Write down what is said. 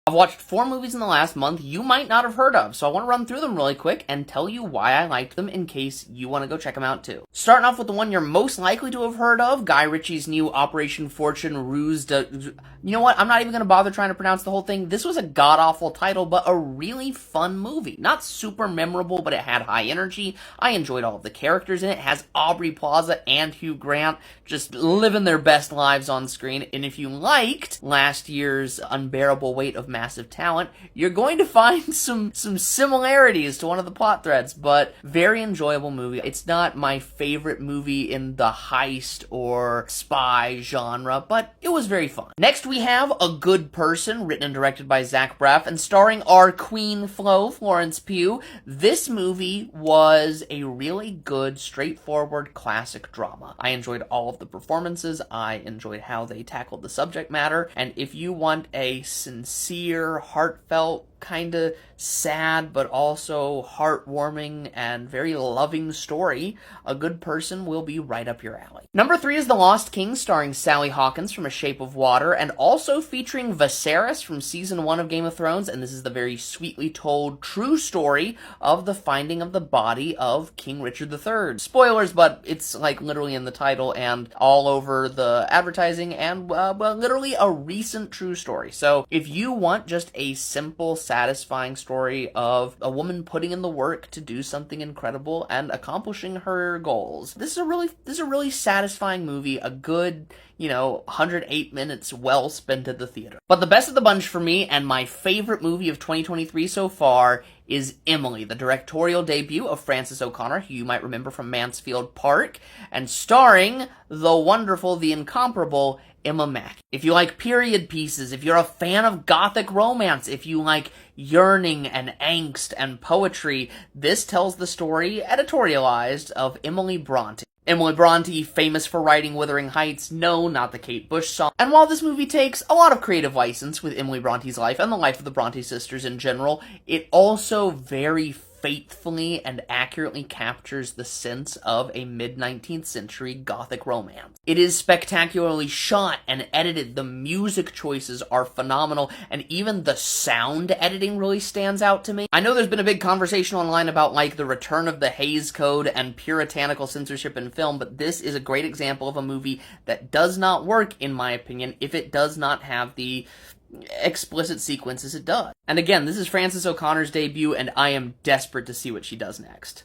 I've watched 4 movies in the last month you might not have heard of, so I want to run through them really quick and tell you why I liked them in case you want to go check them out too. Starting off with the one you're most likely to have heard of, Guy Ritchie's new Operation Fortune Ruse de... You know what? I'm not even going to bother trying to pronounce the whole thing. This was a god-awful title, but a really fun movie. Not super memorable, but it had high energy. I enjoyed all of the characters in it. It has Aubrey Plaza and Hugh Grant just living their best lives on screen. And if you liked last year's Unbearable Weight of Massive Talent, you're going to find some similarities to one of the plot threads, but very enjoyable movie. It's not my favorite movie in the heist or spy genre, but it was very fun. Next, we have A Good Person, written and directed by Zach Braff and starring our Queen Flo, Florence Pugh. This movie was a really good, straightforward, classic drama. I enjoyed all of the performances. I enjoyed how they tackled the subject matter, and if you want a sincere, heartfelt, kind of sad but also heartwarming and very loving story, A Good Person will be right up your alley. Number 3 is The Lost King, starring Sally Hawkins from A Shape of Water and also featuring Viserys from season 1 of Game of Thrones, and this is the very sweetly told true story of the finding of the body of King Richard III. Spoilers, but it's like literally in the title and all over the advertising, and well, literally a recent true story. So if you want just a simple, satisfying story of a woman putting in the work to do something incredible and accomplishing her goals, this is a really satisfying movie, a good, 108 minutes well spent at the theater. But the best of the bunch for me, and my favorite movie of 2023 so far, is Emily, the directorial debut of Frances O'Connor, who you might remember from Mansfield Park, and starring the wonderful, the incomparable Emma Mackey. If you like period pieces, if you're a fan of gothic romance, if you like yearning and angst and poetry, this tells the story, editorialized, of Emily Bronte. Emily Bronte, famous for writing Wuthering Heights, no, not the Kate Bush song. And while this movie takes a lot of creative license with Emily Bronte's life and the life of the Bronte sisters in general, it also very faithfully and accurately captures the sense of a mid-19th century gothic romance. It is spectacularly shot and edited, the music choices are phenomenal, and even the sound editing really stands out to me. I know there's been a big conversation online about the return of the Hays Code and puritanical censorship in film, but this is a great example of a movie that does not work, in my opinion, if it does not have the explicit sequences it does. And again, this is Frances O'Connor's debut, and I am desperate to see what she does next.